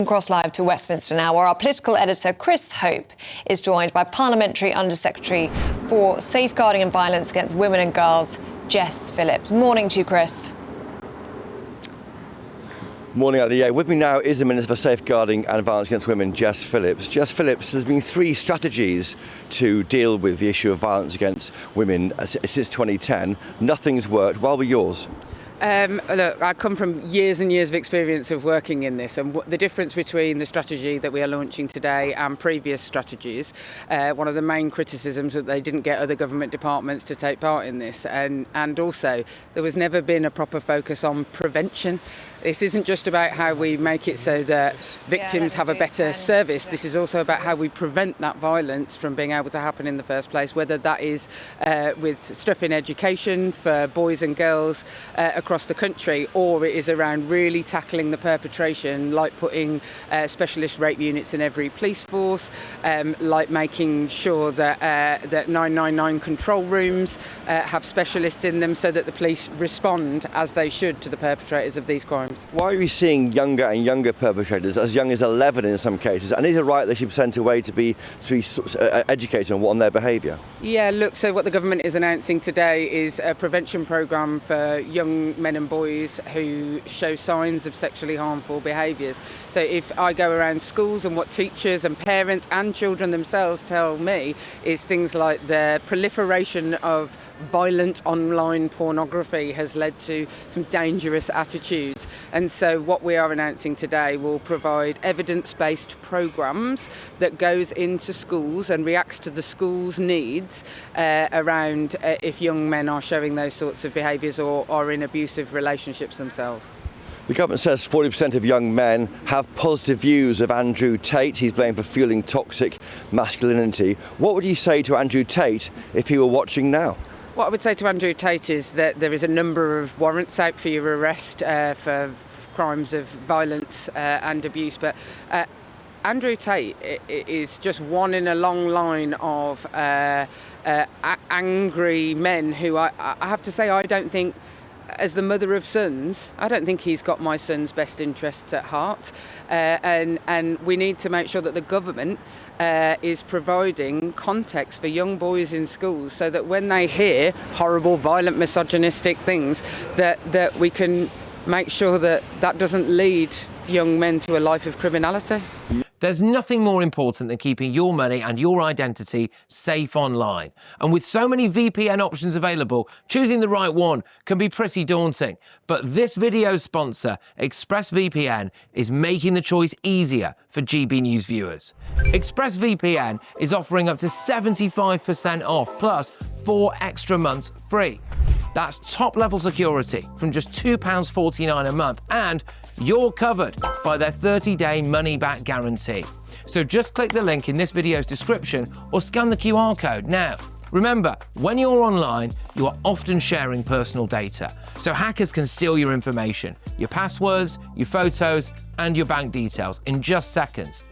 across live to Westminster now, where our political editor Chris Hope is joined by Parliamentary Under-Secretary for Safeguarding and Violence Against Women and Girls, Jess Phillips. Morning to you, Chris. Morning, Ali. Yeah, with me now is the Minister for Safeguarding and Violence Against Women, Jess Phillips. Jess Phillips, there's been 3 strategies to deal with the issue of violence against women since 2010. Nothing's worked. What were yours? Look, I come from years and years of experience of working in this, and the difference between the strategy that we are launching today and previous strategies, one of the main criticisms was that they didn't get other government departments to take part in this, and also there was never been a proper focus on prevention. This isn't just about how we make it so that victims have a better service. This is also about how we prevent that violence from being able to happen in the first place, whether that is with stuff in education for boys and girls across the country, or it is around really tackling the perpetration, like putting specialist rape units in every police force, like making sure that 999 control rooms have specialists in them so that the police respond as they should to the perpetrators of these crimes. Why are we seeing younger and younger perpetrators, as young as 11 in some cases? And is it right they should be sent away to be educated on their behaviour? Yeah, look, so what the government is announcing today is a prevention programme for young men and boys who show signs of sexually harmful behaviours. So if I go around schools, and what teachers and parents and children themselves tell me is things like the proliferation of violent online pornography has led to some dangerous attitudes. And so what we are announcing today will provide evidence-based programmes that goes into schools and reacts to the school's needs around if young men are showing those sorts of behaviours or are in abusive relationships themselves. The government says 40% of young men have positive views of Andrew Tate. He's blamed for fueling toxic masculinity. What would you say to Andrew Tate if he were watching now? What I would say to Andrew Tate is that there is a number of warrants out for your arrest for crimes of violence and abuse, but Andrew Tate is just one in a long line of angry men who I have to say I don't think, as the mother of sons, I don't think he's got my son's best interests at heart, and we need to make sure that the government is providing context for young boys in schools so that when they hear horrible, violent, misogynistic things, that we can make sure that that doesn't lead young men to a life of criminality. There's nothing more important than keeping your money and your identity safe online. And with so many VPN options available, choosing the right one can be pretty daunting. But this video's sponsor, ExpressVPN, is making the choice easier for GB News viewers. ExpressVPN is offering up to 75% off, plus 4 extra months free. That's top-level security from just £2.49 a month, and you're covered by their 30-day money-back guarantee. So just click the link in this video's description or scan the QR code now. Remember, when you're online, you are often sharing personal data, so hackers can steal your information, your passwords, your photos, and your bank details in just seconds.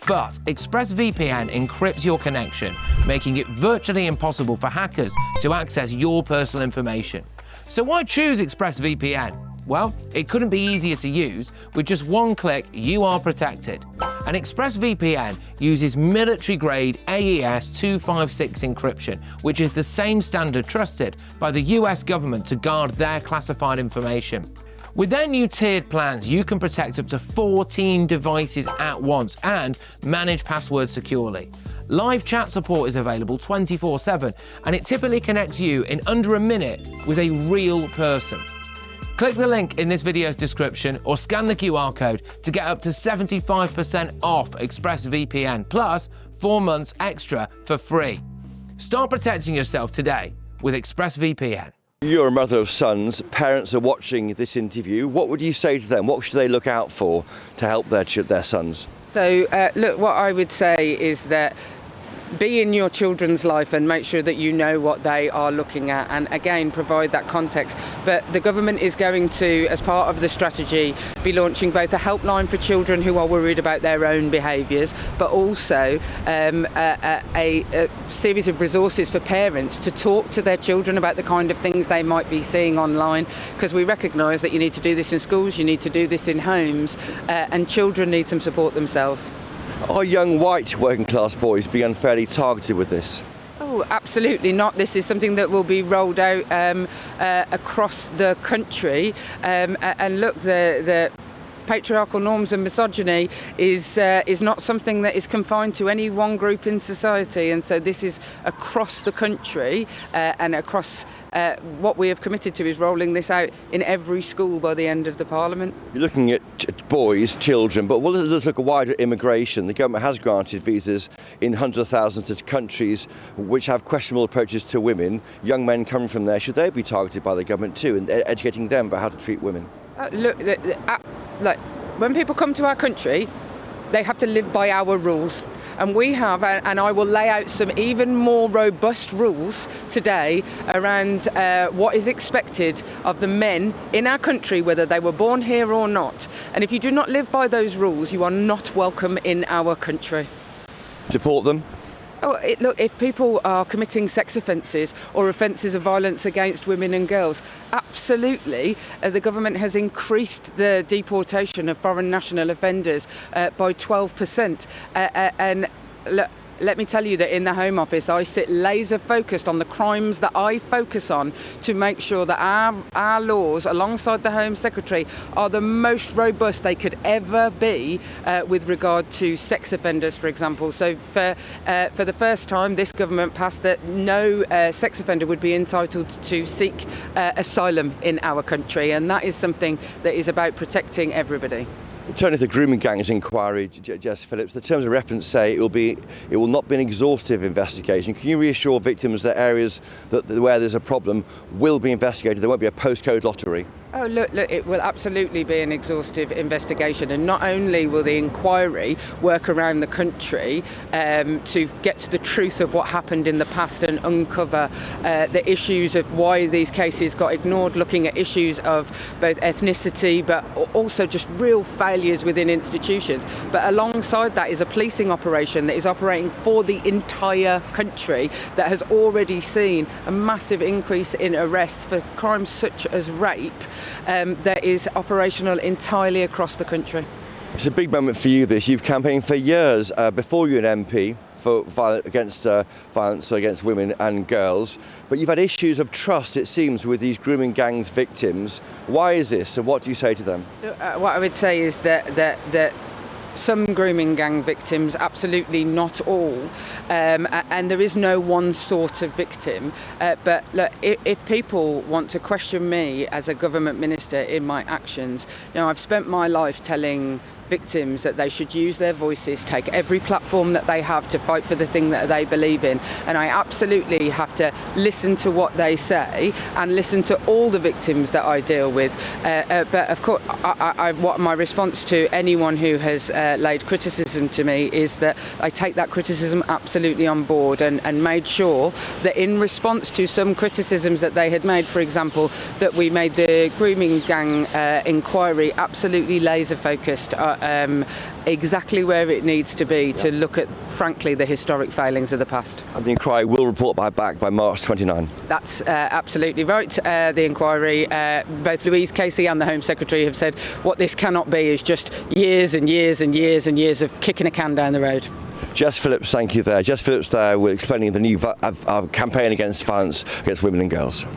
But ExpressVPN encrypts your connection, making it virtually impossible for hackers to access your personal information. So why choose ExpressVPN? Well, it couldn't be easier to use. With just one click, you are protected. And ExpressVPN uses military-grade AES 256 encryption, which is the same standard trusted by the US government to guard their classified information. With their new tiered plans, you can protect up to 14 devices at once and manage passwords securely. Live chat support is available 24/7, and it typically connects you in under a minute with a real person. Click the link in this video's description or scan the QR code to get up to 75% off ExpressVPN, plus 4 months extra for free. Start protecting yourself today with ExpressVPN. You're a mother of sons. Parents are watching this interview. What would you say to them? What should they look out for to help their sons? So, look, what I would say is that be in your children's life and make sure that you know what they are looking at, and again provide that context. But the government is going to, as part of the strategy, be launching both a helpline for children who are worried about their own behaviours, but also a series of resources for parents to talk to their children about the kind of things they might be seeing online, because we recognise that you need to do this in schools, you need to do this in homes, and children need some support themselves. Are young white working class boys being unfairly targeted with this? Oh, absolutely not. This is something that will be rolled out across the country. And look, the patriarchal norms and misogyny is not something that is confined to any one group in society, and so this is across the country, and across what we have committed to is rolling this out in every school by the end of the Parliament. You're looking at boys, children, but let's look at wider immigration. The government has granted visas in hundreds of thousands to countries which have questionable approaches to women. Young men coming from there, should they be targeted by the government too, and educating them about how to treat women? Look, when people come to our country, they have to live by our rules. And we have, and I will lay out some even more robust rules today around what is expected of the men in our country, whether they were born here or not. And if you do not live by those rules, you are not welcome in our country. Deport them? Look, if people are committing sex offences or offences of violence against women and girls, absolutely, the government has increased the deportation of foreign national offenders by 12%. And look, let me tell you that in the Home Office, I sit laser focused on the crimes that I focus on to make sure that our laws, alongside the Home Secretary, are the most robust they could ever be with regard to sex offenders, for example. So for the first time, this government passed that no sex offender would be entitled to seek asylum in our country, and that is something that is about protecting everybody. Turning to the grooming gangs inquiry, Jess Phillips, the terms of reference say it will not be an exhaustive investigation. Can you reassure victims that areas where there's a problem will be investigated? There won't be a postcode lottery? Oh, look, it will absolutely be an exhaustive investigation, and not only will the inquiry work around the country to get to the truth of what happened in the past and uncover the issues of why these cases got ignored, looking at issues of both ethnicity but also just real failures within institutions. But alongside that is a policing operation that is operating for the entire country that has already seen a massive increase in arrests for crimes such as rape. That is operational entirely across the country. It's a big moment for you, this. You've campaigned for years before you're an MP for violence against women and girls, but you've had issues of trust, it seems, with these grooming gangs victims. Why is this, and what do you say to them? What I would say is that some grooming gang victims, absolutely not all, and there is no one sort of victim. But look, if people want to question me as a government minister in my actions, I've spent my life telling victims that they should use their voices, take every platform that they have to fight for the thing that they believe in, and I absolutely have to listen to what they say and listen to all the victims that I deal with. But of course, what my response to anyone who has laid criticism to me is that I take that criticism absolutely on board, and made sure that in response to some criticisms that they had made, for example, that we made the grooming gang inquiry absolutely laser focused exactly where it needs to be to look at, frankly, the historic failings of the past. And the inquiry will report back by March 29. That's absolutely right. The inquiry, both Louise Casey and the Home Secretary have said what this cannot be is just years and years and years and years of kicking a can down the road. Jess Phillips, thank you there. Jess Phillips there, we're explaining the new campaign against violence against women and girls.